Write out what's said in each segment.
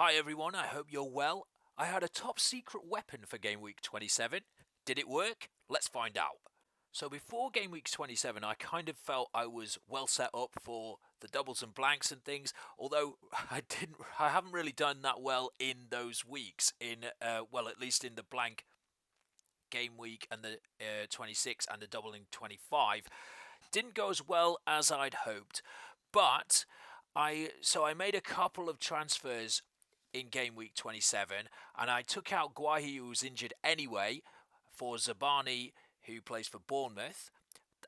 Hi everyone, I hope you're well. I had a top secret weapon for Game Week 27. Did it work? Let's find out. So before Game Week 27, I kind of felt I was well set up for the doubles and blanks and things, although I haven't really done that well in those weeks at least in the blank game week and the 26 and the doubling 25. Didn't go as well as I'd hoped, but I made a couple of transfers in game week 27, and I took out Guahi, who was injured anyway, for Zabani, who plays for Bournemouth,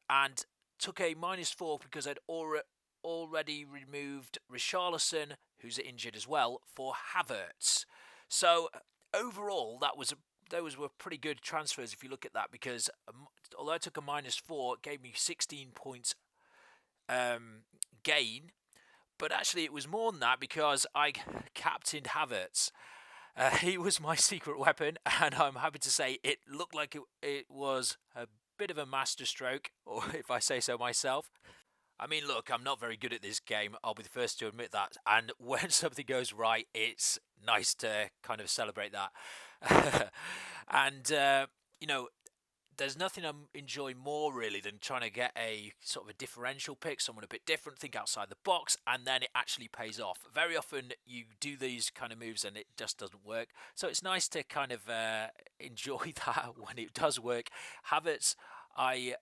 and took a -4 because I'd already removed Richarlison, who's injured as well, for Havertz. So overall, those were pretty good transfers if you look at that, because although I took a -4, it gave me 16 points gain. But actually, it was more than that because I captained Havertz. He was my secret weapon, and I'm happy to say it looked like it was a bit of a masterstroke, or if I say so myself. I mean, look, I'm not very good at this game. I'll be the first to admit that. And when something goes right, it's nice to kind of celebrate that. and, there's nothing I'm enjoying more really than trying to get a sort of a differential pick, someone a bit different, think outside the box, and then it actually pays off. Very often you do these kind of moves and it just doesn't work. So it's nice to kind of enjoy that when it does work. Havertz, I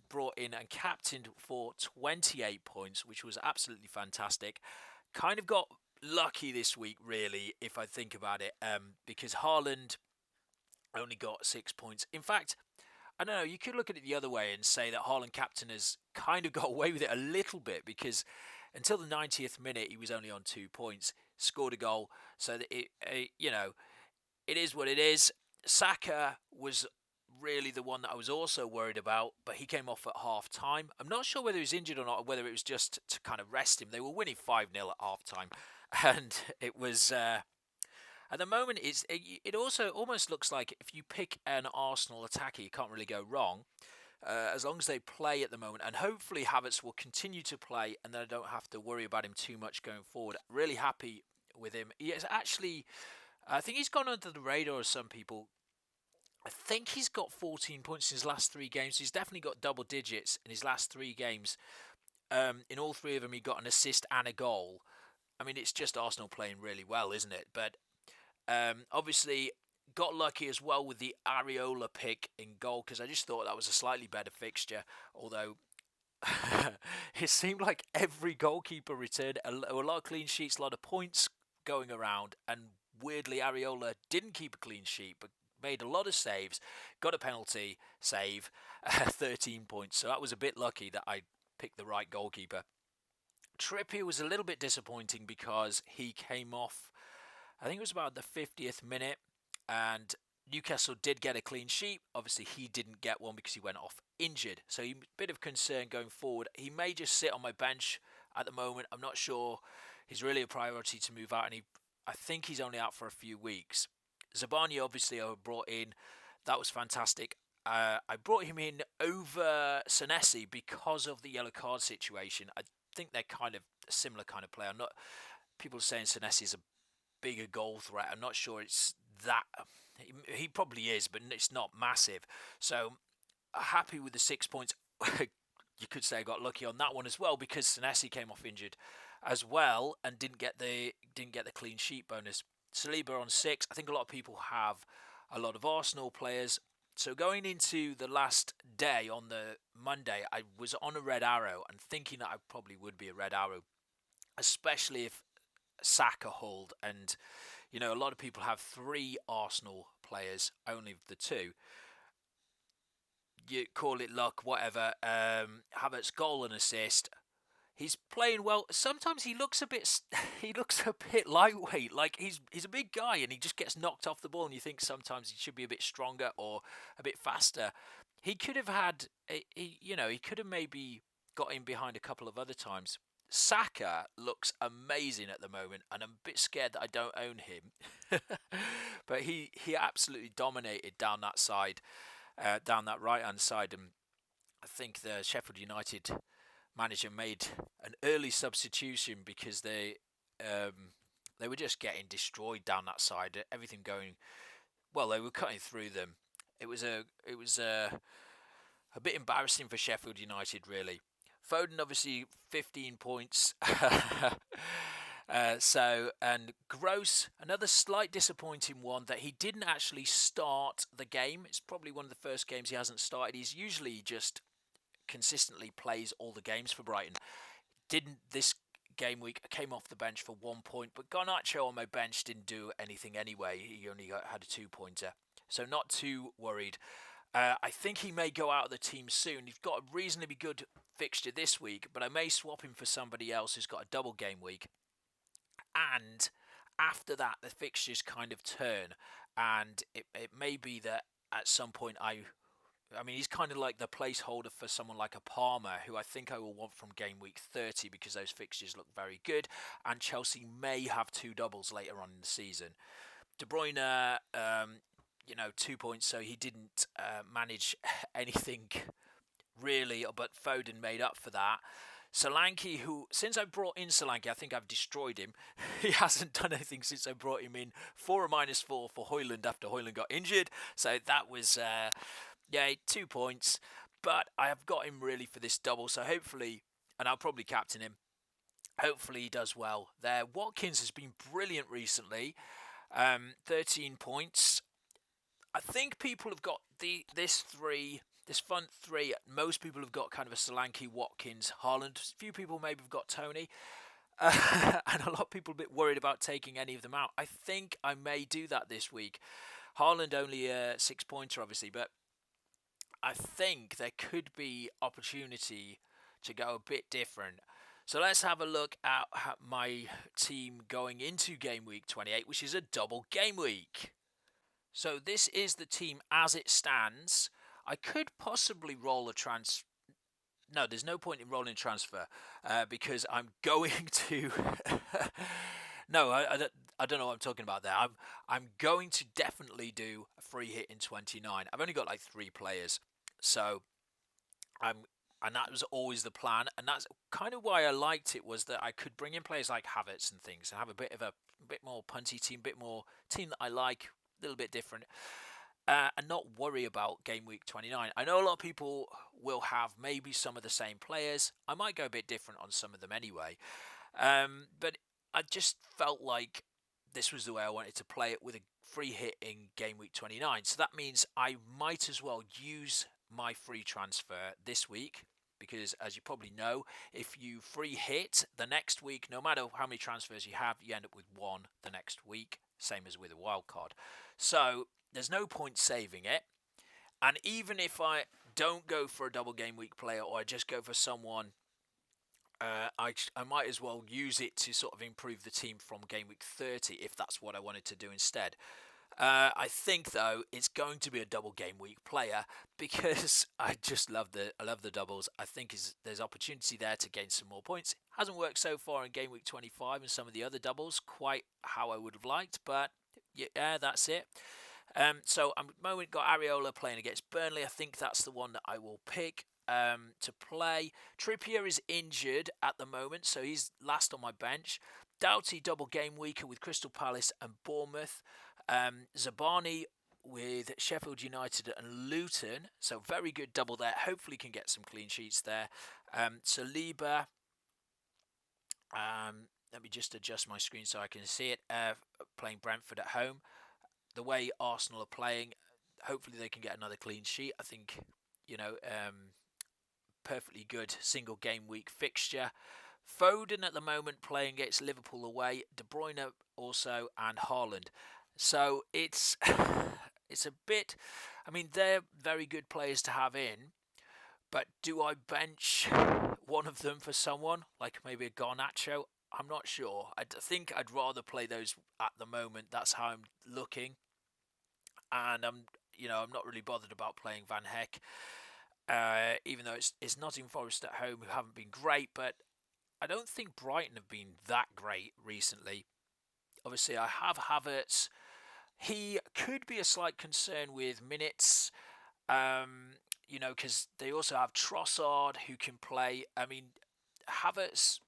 brought in and captained for 28 points, which was absolutely fantastic. Kind of got lucky this week, really, if I think about it, because Haaland only got 6 points. In fact, I don't know, you could look at it the other way and say that Haaland captain has kind of got away with it a little bit, because until the 90th minute he was only on 2 points, scored a goal, so that it is what it is. Saka was really the one that I was also worried about, but he came off at half time. I'm not sure whether he was injured or not, or whether it was just to kind of rest him. They were winning 5-0 at half time, and it was at the moment, it also almost looks like if you pick an Arsenal attacker, you can't really go wrong, as long as they play at the moment. And hopefully Havertz will continue to play, and then I don't have to worry about him too much going forward. Really happy with him. He is actually, I think he's gone under the radar of some people. I think he's got 14 points in his last 3 games. He's definitely got double digits in his last 3 games. In all 3 of them, he got an assist and a goal. I mean, it's just Arsenal playing really well, isn't it? But obviously, got lucky as well with the Areola pick in goal, because I just thought that was a slightly better fixture. Although it seemed like every goalkeeper returned a lot of clean sheets, a lot of points going around, and weirdly Areola didn't keep a clean sheet, but made a lot of saves, got a penalty save, 13 points. So that was a bit lucky that I picked the right goalkeeper. Trippier was a little bit disappointing because he came off, I think it was about the 50th minute, and Newcastle did get a clean sheet. Obviously, he didn't get one because he went off injured. So a bit of concern going forward. He may just sit on my bench at the moment. I'm not sure he's really a priority to move out, and I think he's only out for a few weeks. Zabani, obviously, I brought in. That was fantastic. I brought him in over Senesi because of the yellow card situation. I think they're kind of a similar kind of player. People are saying Senesi is a bigger goal threat. I'm not sure it's that. He probably is, but it's not massive. So happy with the 6 points. You could say I got lucky on that one as well, because Senesi came off injured as well and didn't get the clean sheet bonus. Saliba on 6. I think a lot of people have a lot of Arsenal players. So going into the last day on the Monday, I was on a red arrow and thinking that I probably would be a red arrow, especially if Saka hold, and a lot of people have 3 Arsenal players, only the 2. You call it luck, whatever. Havertz goal and assist. He's playing well. Sometimes he looks a bit lightweight. Like he's a big guy and he just gets knocked off the ball, and you think sometimes he should be a bit stronger or a bit faster. He could have he could have maybe got in behind a couple of other times. Saka looks amazing at the moment, and I'm a bit scared that I don't own him. But he absolutely dominated down that side, down that right-hand side, and I think the Sheffield United manager made an early substitution because they They were just getting destroyed down that side. Everything going well. They were cutting through them. It was a bit embarrassing for Sheffield United, really. Foden obviously 15 points. And Gross, another slight disappointing one that he didn't actually start the game. It's probably one of the first games he hasn't started. He's usually just consistently plays all the games for Brighton. Didn't this game week, came off the bench for 1 point, but Garnacho on my bench didn't do anything anyway. He only had a 2-pointer, so not too worried. I think he may go out of the team soon. He's got a reasonably good fixture this week, but I may swap him for somebody else who's got a double game week. And after that, the fixtures kind of turn, and it may be that at some point I mean, he's kind of like the placeholder for someone like a Palmer, who I think I will want from game week 30 because those fixtures look very good, and Chelsea may have two doubles later on in the season. De Bruyne, 2 points, so he didn't manage anything really, but Foden made up for that. Solanke, who, since I brought in Solanke, I think I've destroyed him. He hasn't done anything since I brought him in. 4 or -4 for Højlund after Højlund got injured. So that was, 2 points. But I have got him really for this double. So hopefully, and I'll probably captain him, hopefully he does well there. Watkins has been brilliant recently. 13 points. I think people have got this front three. Most people have got kind of a Solanke, Watkins, Haaland. A few people maybe have got Tony. And a lot of people a bit worried about taking any of them out. I think I may do that this week. Haaland only a 6-pointer, obviously, but I think there could be opportunity to go a bit different. So let's have a look at my team going into game week 28, which is a double game week. So this is the team as it stands. I could possibly roll a No, there's no point in rolling transfer because I'm going to. No, I don't know what I'm talking about there. I'm going to definitely do a free hit in 29. I've only got like 3 players, so and that was always the plan, and that's kind of why I liked it, was that I could bring in players like Havertz and things and have a bit more punty team, bit more team that I like, a little bit different. And not worry about game week 29. I know a lot of people will have maybe some of the same players. I might go a bit different on some of them anyway. But I just felt like this was the way I wanted to play it, with a free hit in game week 29. So that means I might as well use my free transfer this week, because as you probably know, if you free hit the next week, no matter how many transfers you have, you end up with 1 the next week, same as with a wild card. So there's no point saving it. And even if I don't go for a double game week player, or I just go for someone, I might as well use it to sort of improve the team from game week 30 if that's what I wanted to do instead. I think though it's going to be a double game week player, because I love the doubles. I think there's opportunity there to gain some more points. Hasn't worked so far in game week 25 and some of the other doubles quite how I would have liked, but yeah, that's it. So I'm at the moment got Areola playing against Burnley. I think that's the one that I will pick to play. Trippier is injured at the moment, so he's last on my bench. Doughty double game weeker with Crystal Palace and Bournemouth. Zabani with Sheffield United and Luton, so very good double there. Hopefully can get some clean sheets there. Saliba, let me just adjust my screen so I can see it, playing Brentford at home. The way Arsenal are playing, hopefully they can get another clean sheet. I think, perfectly good single game week fixture. Foden at the moment playing against Liverpool away, De Bruyne also, and Haaland. So it's a bit, I mean, they're very good players to have in, but do I bench one of them for someone like maybe a Garnacho? I'm not sure. I think I'd rather play those at the moment. That's how I'm looking, and I'm not really bothered about playing Van Heck, even though it's Nottingham Forest at home, who haven't been great, but I don't think Brighton have been that great recently. Obviously, I have Havertz. He could be a slight concern with minutes, because they also have Trossard who can play. I mean, Havertz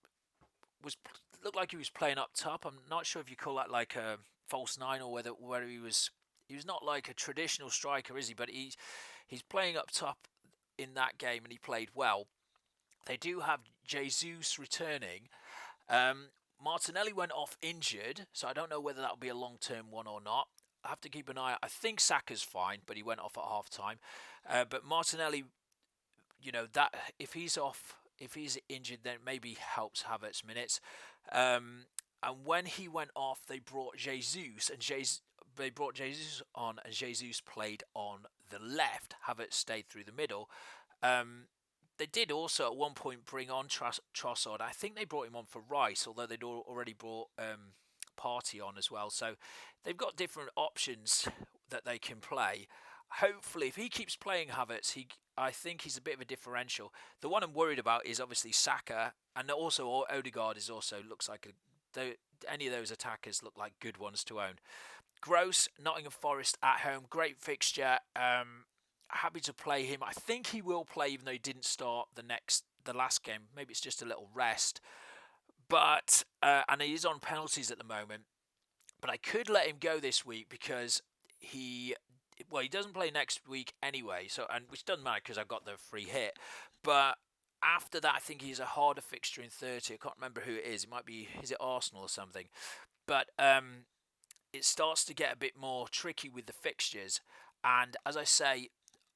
was looked like he was playing up top. I'm not sure if you call that like a false nine or whether he was not like a traditional striker, is he? But he's playing up top in that game, and he played well. They do have Jesus returning. Um, Martinelli went off injured, so I don't know whether that'll be a long-term one or not. I have to keep an eye out. I think Saka's fine, but he went off at half time. But Martinelli, that if he's injured, then maybe helps Havertz minutes. And when he went off, they brought they brought Jesus on, and Jesus played on the left. Havertz stayed through the middle. Um, they did also at one point bring on Trossard. I think they brought him on for Rice, although they'd already brought Party on as well. So they've got different options that they can play. Hopefully, if he keeps playing Havertz, I think he's a bit of a differential. The one I'm worried about is obviously Saka, and also Odegaard is also looks like any of those attackers look like good ones to own. Gross, Nottingham Forest at home, great fixture. Happy to play him. I think he will play, even though he didn't start the last game. Maybe it's just a little rest. But and he is on penalties at the moment. But I could let him go this week because he doesn't play next week anyway. So which doesn't matter because I've got the free hit. But after that, I think he's a harder fixture in 30. I can't remember who it is. Is it Arsenal or something? But it starts to get a bit more tricky with the fixtures. And as I say,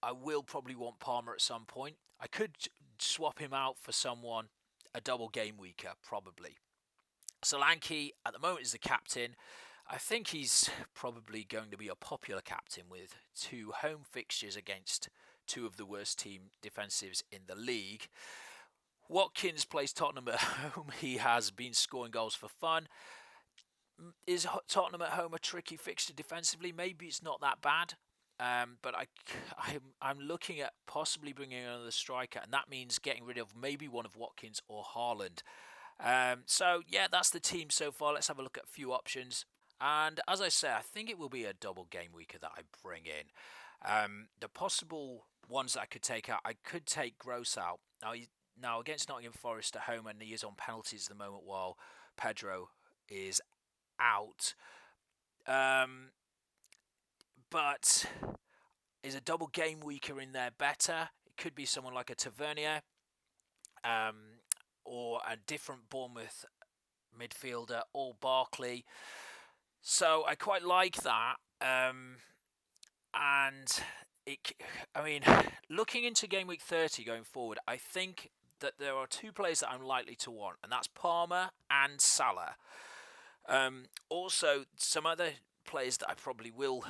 I will probably want Palmer at some point. I could swap him out for someone a double game weeker, probably. Solanke at the moment is the captain. I think he's probably going to be a popular captain with 2 home fixtures against 2 of the worst team defensives in the league. Watkins plays Tottenham at home. He has been scoring goals for fun. Is Tottenham at home a tricky fixture defensively? Maybe it's not that bad. But I'm looking at possibly bringing in another striker, and that means getting rid of maybe one of Watkins or Haaland. So yeah, that's the team so far. Let's have a look at a few options. And as I say, I think it will be a double game weeker that I bring in. The possible ones that I could take out, I could take Gross out. Now against Nottingham Forest at home, and he is on penalties at the moment while Pedro is out. But is a double game weeker in there better? It could be someone like a Tavernier, or a different Bournemouth midfielder, or Barkley. So I quite like that. And looking into game week 30 going forward, I think that there are 2 players that I'm likely to want, and that's Palmer and Salah. Also, some other players that I probably will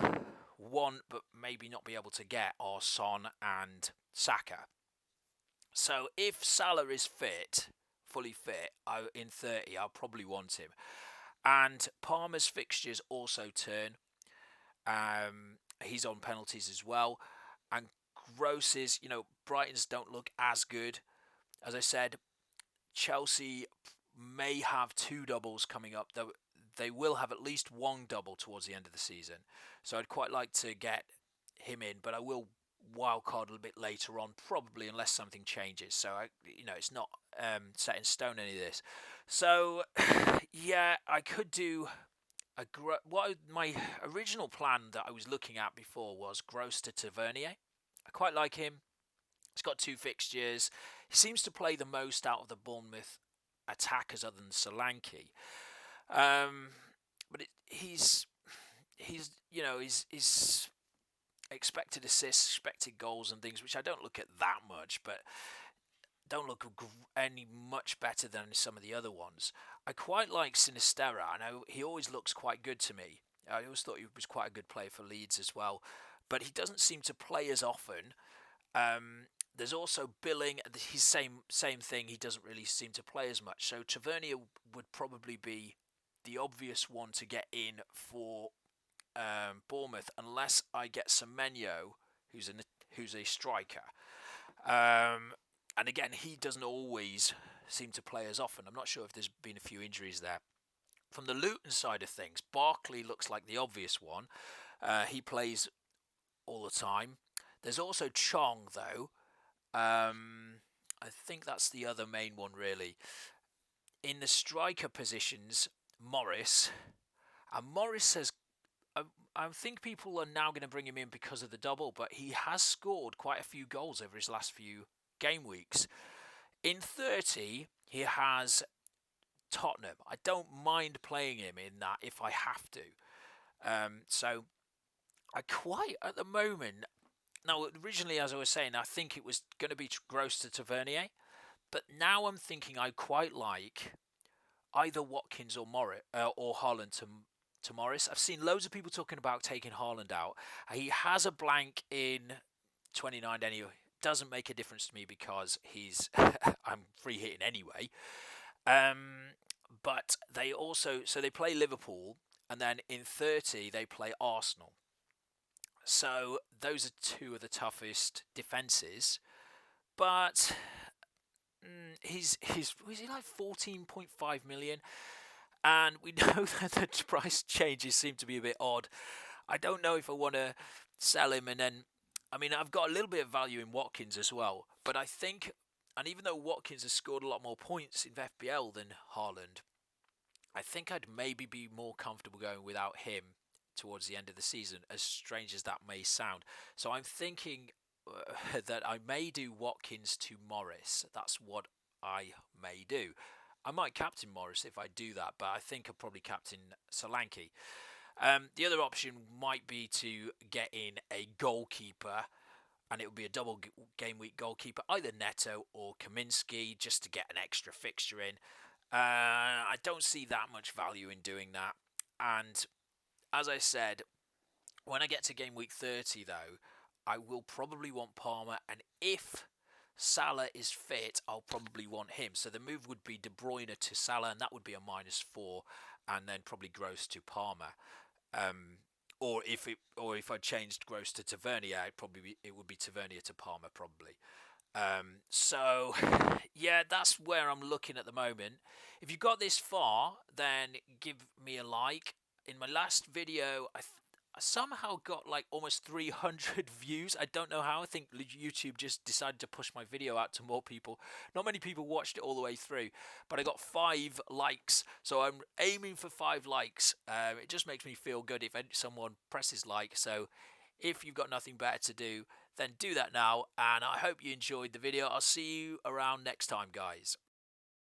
want but maybe not be able to get are Son and Saka. So if Salah is fully fit, in 30, I'll probably want him. And Palmer's fixtures also turn. He's on penalties as well. And Gross's, Brighton's don't look as good. As I said, Chelsea may have 2 doubles coming up, though they will have at least 1 double towards the end of the season. So I'd quite like to get him in, but I will wildcard a little bit later on, probably, unless something changes. So it's not set in stone, any of this. So yeah, I could do my original plan that I was looking at before was Gross to Tavernier. I quite like him. He's got 2 fixtures. He seems to play the most out of the Bournemouth attackers other than Solanke. But he's expected assists, expected goals and things, which I don't look at that much, but don't look any much better than some of the other ones. I quite like Sinisterra. I know he always looks quite good to me. I always thought he was quite a good player for Leeds as well, but he doesn't seem to play as often. There's also Billing. He's same thing. He doesn't really seem to play as much. So Tavernier would probably be the obvious one to get in for Bournemouth, unless I get Semenyo, who's a striker. And again, he doesn't always seem to play as often. I'm not sure if there's been a few injuries there. From the Luton side of things, Barkley looks like the obvious one. He plays all the time. There's also Chong, though. I think that's the other main one, really. in the striker positions, Morris. And Morris has, I think people are now going to bring him in because of the double, but he has scored quite a few goals over his last few game weeks. In 30, he has Tottenham. I don't mind playing him in that if I have to. So I quite, at the moment, now originally, as I was saying, I think it was going to be Gross to Tavernier, but now I'm thinking I quite like either Watkins or or Haaland to Morris. I've seen loads of people talking about taking Haaland out. He has a blank in 29 anyway. Doesn't make a difference to me because he's I'm free hitting anyway. But they also they play Liverpool and then in 30 they play Arsenal. So those are two of the toughest defenses. But he's was he like 14.5 million? And we know that the price changes seem to be a bit odd. I don't know if I want to sell him and then, I mean, I've got a little bit of value in Watkins as well. But I think, and even though Watkins has scored a lot more points in FPL than Haaland, I think I'd maybe be more comfortable going without him towards the end of the season, as strange as that may sound. So I'm thinking that I may do Watkins to Morris. That's what I may do. I might captain Morris if I do that, but I think I'll probably captain Solanke. The other option might be to get in a goalkeeper, and it would be a double game week goalkeeper, either Neto or Kaminsky, just to get an extra fixture in. I don't see that much value in doing that. And as I said, when I get to game week 30, though, I will probably want Palmer, and if Salah is fit, I'll probably want him. So the move would be De Bruyne to Salah, and that would be a -4, and then probably Gross to Palmer. Or if I changed Gross to Tavernier, it would be Tavernier to Palmer probably. So yeah, that's where I'm looking at the moment. If you got this far, then give me a like. In my last video, I somehow got like almost 300 views. I don't know how. I think YouTube just decided to push my video out to more people. Not many people watched it all the way through, but I got 5 likes. So I'm aiming for 5 likes. It just makes me feel good if someone presses like. So if you've got nothing better to do, then do that now. And I hope you enjoyed the video. I'll see you around next time, guys.